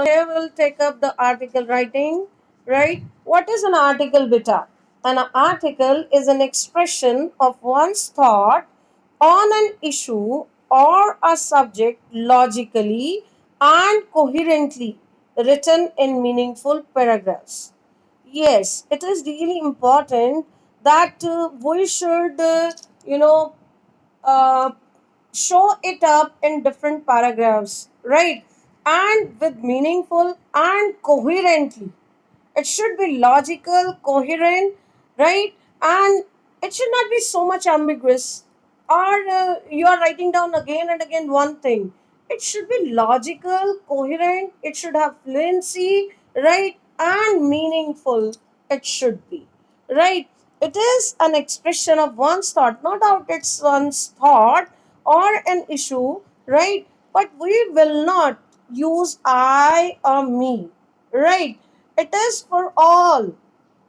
Here we'll take up the article writing, right? What is an article, beta? An article is an expression of one's thought on an issue or a subject logically and coherently written in meaningful paragraphs. Yes, it is really important that we should, uh, show it up in different paragraphs, right? And with meaningful and coherently. It should be logical, coherent, right? And it should not be so much ambiguous. Or you are writing down again and again one thing. It should be logical, coherent, it should have fluency, right? And meaningful. It should be, right? It is an expression of one's thought, no doubt it's one's thought or an issue, right? But we will not use I or me, right? It is for all.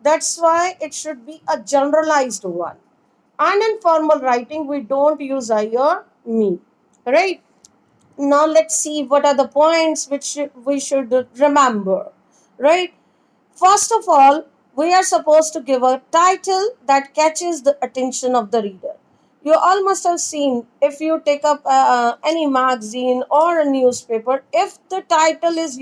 That's why it should be a generalized one. And in formal writing, we don't use I or me, right? Now let's see what are the points which we should remember, right? First of all, we are supposed to give a title that catches the attention of the reader. You all must have seen, if you take up any magazine or a newspaper, if the title is,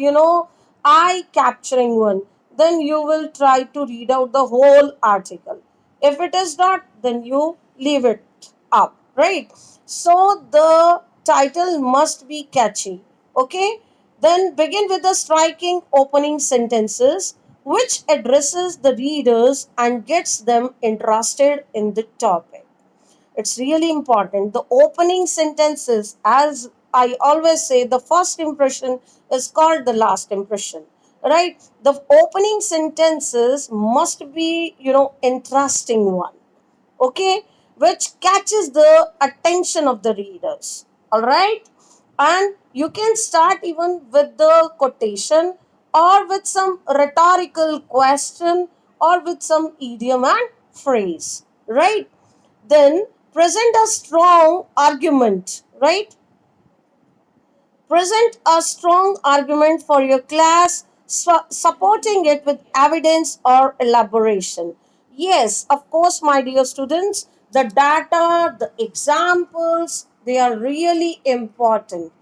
eye capturing one, then you will try to read out the whole article. If it is not, then you leave it up, right? So the title must be catchy, okay? Then begin with the striking opening sentences which addresses the readers and gets them interested in the topic. It's really important. The opening sentences, as I always say, the first impression is called the last impression, right? The opening sentences must be, interesting one, okay, which catches the attention of the readers, all right. And you can start even with the quotation or with some rhetorical question or with some idiom and phrase, right? Then present a strong argument, right? Present a strong argument for your class, supporting it with evidence or elaboration. Yes, of course, my dear students, the data, the examples, they are really important.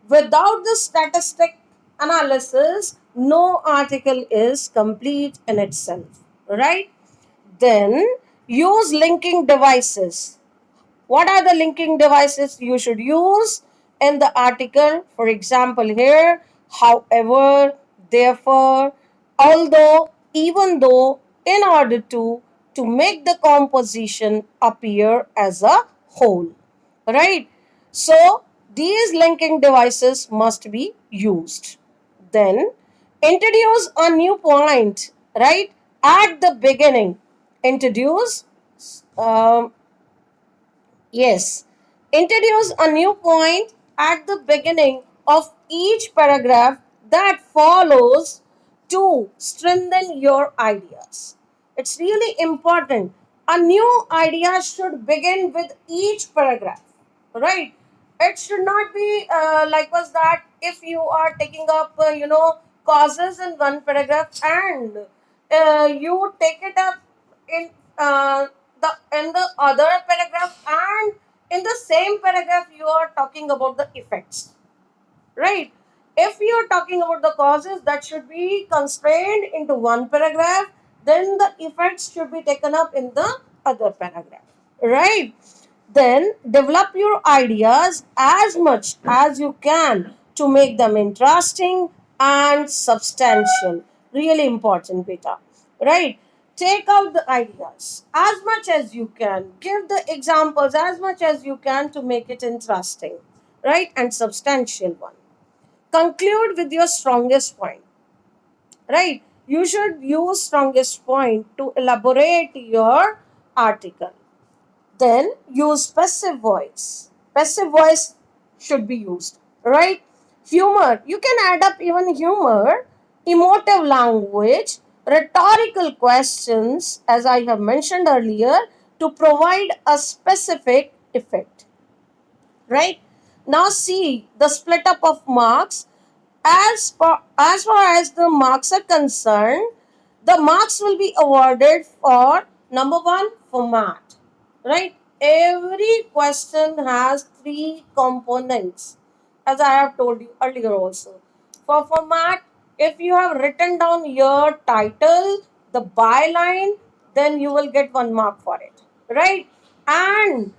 Without the statistic analysis, no article is complete in itself, right? Then use linking devices. What are the linking devices you should use in the article? For example, here, however, therefore, although, even though, in order to make the composition appear as a whole. Right? So, these linking devices must be used. Then, introduce a new point, right? At the beginning. Introduce um, Yes. Introduce a new point at the beginning of each paragraph that follows to strengthen your ideas. It's really important. A new idea should begin with each paragraph, right? It should not be like was that if you are taking up, causes in one paragraph and you take it up in the other paragraph, and in the same paragraph you are talking about the effects, right? If you are talking about the causes, that should be constrained into one paragraph, then the effects should be taken up in the other paragraph, right? Then develop your ideas as much as you can to make them interesting and substantial. Really important, beta. Right? Take out the ideas as much as you can. Give the examples as much as you can to make it interesting, right? And substantial one. Conclude with your strongest point, right? You should use strongest point to elaborate your article. Then use passive voice. Passive voice should be used, right? Humor. You can add up even humor, emotive language, rhetorical questions, as I have mentioned earlier, to provide a specific effect, right? Now see the split up of marks. As far as the marks are concerned, the marks will be awarded for number one, format. Right? Every question has three components, as I have told you earlier also. For format, if you have written down your title, the byline, then you will get 1 mark for it. Right? And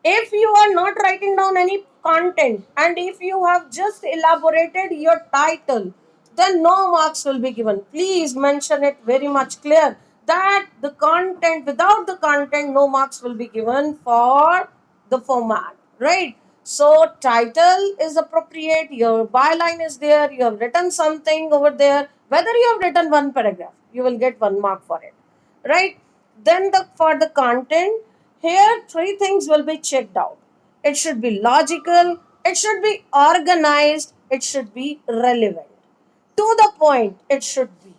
if you are not writing down any content and if you have just elaborated your title, then no marks will be given. Please mention it very much clear that the content, without the content, no marks will be given for the format, right? So title is appropriate, your byline is there, you have written something over there, whether you have written one paragraph, you will get 1 mark for it, right? Then for the content, here three things will be checked out. It should be logical, it should be organized, it should be relevant. To the point, it should be.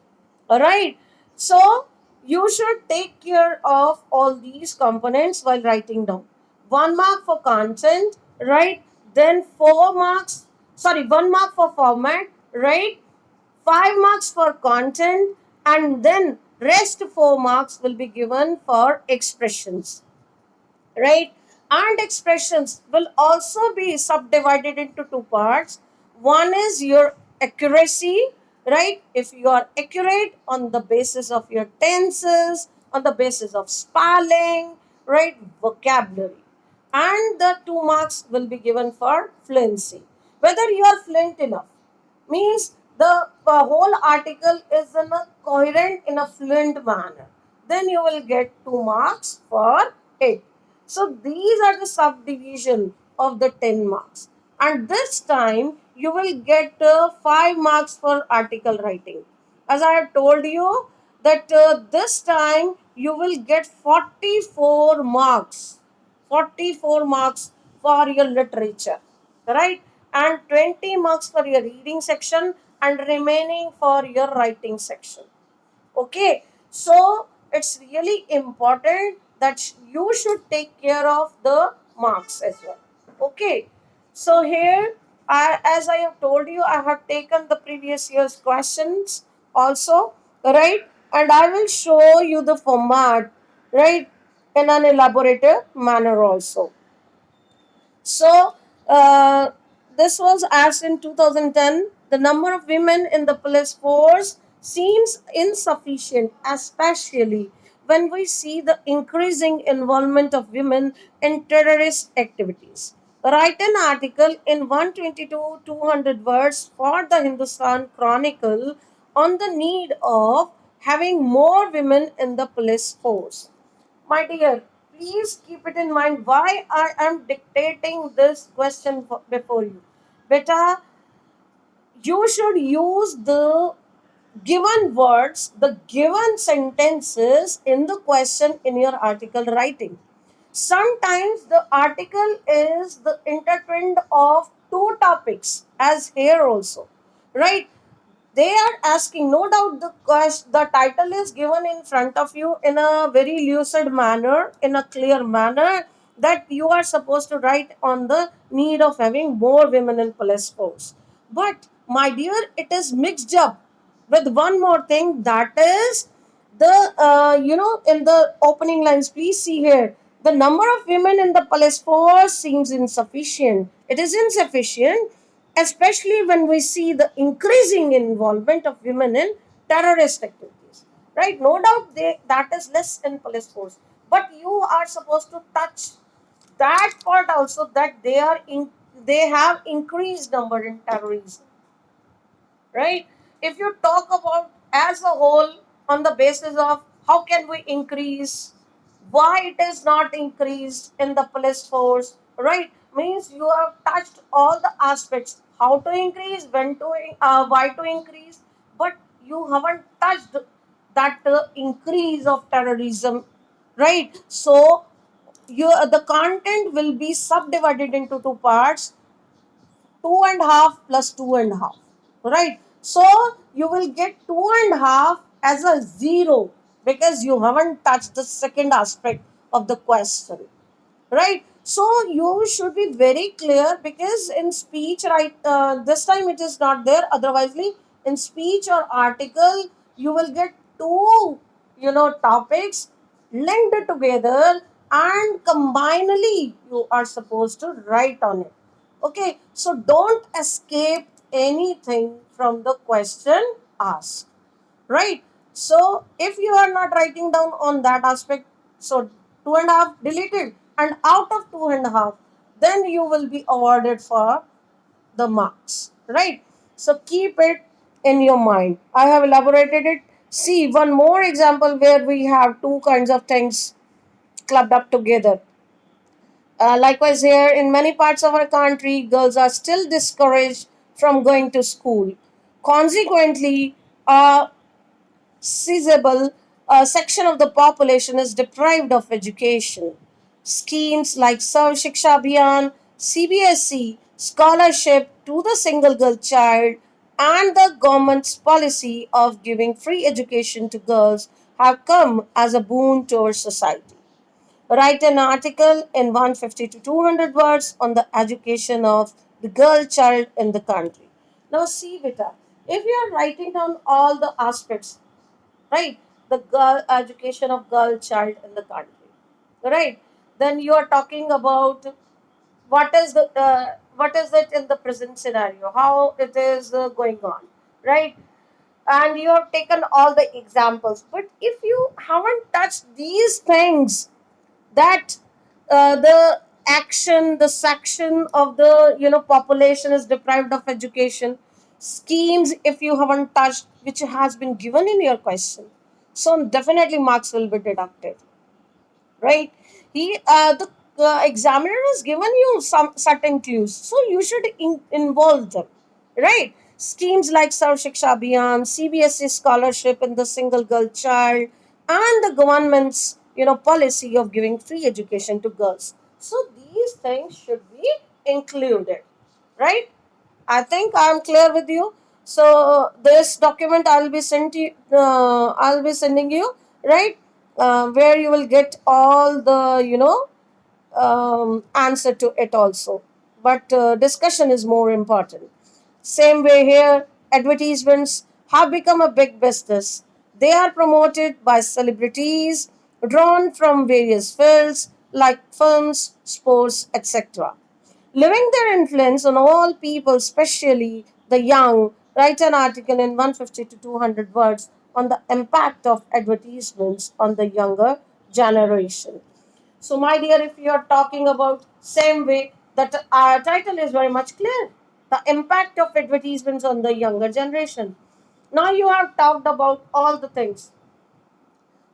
Alright? So, you should take care of all these components while writing down. 1 mark for content, right? Then 4 marks, sorry, 1 mark for format, right? 5 marks for content, and then rest 4 marks will be given for expressions, right? And expressions will also be subdivided into two parts. One is your accuracy, right? If you are accurate on the basis of your tenses, on the basis of spelling, right? Vocabulary. And the 2 marks will be given for fluency. Whether you are fluent enough, means the whole article is in a coherent, in a fluent manner, then you will get 2 marks for it. So these are the subdivision of the 10 marks. And this time you will get 5 marks for article writing. As I have told you that this time you will get 44 marks. 44 marks for your literature, right? And 20 marks for your reading section and remaining for your writing section. Okay, so it's really important that you should take care of the marks as well. Okay, so here, as I have told you, I have taken the previous year's questions also, right? And I will show you the format, right, in an elaborated manner also. So, this was asked in 2010. The number of women in the police force seems insufficient, especially when we see the increasing involvement of women in terrorist activities. Write an article in 122 200 words for the Hindustan Chronicle on the need of having more women in the police force. My dear, please keep it in mind why I am dictating this question before you. Beta, you should use the given words, the given sentences in the question in your article writing. Sometimes the article is the intertwined of two topics, as here also, right? They are asking, no doubt the title is given in front of you in a very lucid manner, in a clear manner, that you are supposed to write on the need of having more women in police force. But my dear, it is mixed up with one more thing, that is the in the opening lines, please see here, the number of women in the police force seems insufficient. It is insufficient, especially when we see the increasing involvement of women in terrorist activities, right? No doubt that is less in police force, but you are supposed to touch that part also, that they have increased number in terrorism, right? If you talk about as a whole on the basis of how can we increase, why it is not increased in the police force, right? Means you have touched all the aspects, how to increase, when to, why to increase, but you haven't touched that increase of terrorism, right? So the content will be subdivided into two parts, two and a half plus two and a half, right? So you will get two and a half as a zero because you haven't touched the second aspect of the question, right? So you should be very clear, because in speech, right, this time it is not there, otherwisely in speech or article you will get two, topics linked together, and combinedly you are supposed to write on it. Okay, so don't escape anything from the question asked, right? So if you are not writing down on that aspect, so two and a half deleted, and out of two and a half, then you will be awarded for the marks, right? So keep it in your mind. I have elaborated it. See one more example where we have two kinds of things clubbed up together. Likewise, here in many parts of our country, girls are still discouraged from going to school. Consequently, sizable section of the population is deprived of education. Schemes like Sarv Shiksha Abhiyan, CBSE, scholarship to the single girl child, and the government's policy of giving free education to girls have come as a boon to our society. Write an article in 150 to 200 words on the education of the girl child in the country. Now, see, Vita, if you are writing down all the aspects, right, the girl education of girl child in the country, right, then you are talking about what is it in the present scenario, how it is going on, right? And you have taken all the examples, but if you haven't touched these things, that the action, the section of the population is deprived of education, schemes if you haven't touched, which has been given in your question, so definitely marks will be deducted, right? The examiner has given you some certain clues, so you should involve them, right? Schemes like Sarv Shiksha Abhiyan, CBSE scholarship in the single girl child, and the government's policy of giving free education to girls. So these things should be included, right? I think I'm clear with you. So this document I'll be I'll be sending you, right? Where you will get all the answer to it also. But discussion is more important. Same way here, advertisements have become a big business. They are promoted by celebrities drawn from various fields like films, sports, etc. Leaving their influence on all people, especially the young. Write an article in 150 to 200 words on the impact of advertisements on the younger generation. So, my dear, if you are talking about same way, that our title is very much clear. The impact of advertisements on the younger generation. Now you have talked about all the things,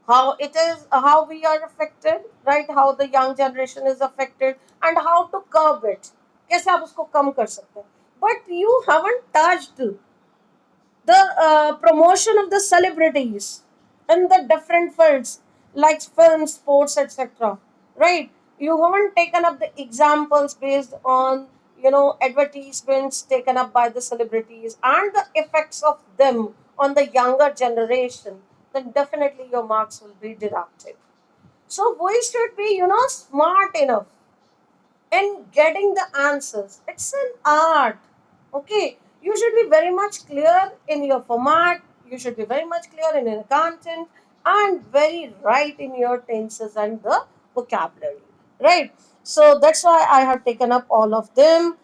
how it is, how we are affected, right? How the young generation is affected, and how to curb it. कैसे आप उसको कम कर सकते हैं? But you haven't touched the promotion of the celebrities in the different fields like film, sports, etc. Right? You haven't taken up the examples based on advertisements taken up by the celebrities and the effects of them on the younger generation. Then definitely your marks will be deducted. So we should be smart enough in getting the answers. It's an art. Okay. You should be very much clear in your format. You should be very much clear in your content and very right in your tenses and the vocabulary. Right. So that's why I have taken up all of them.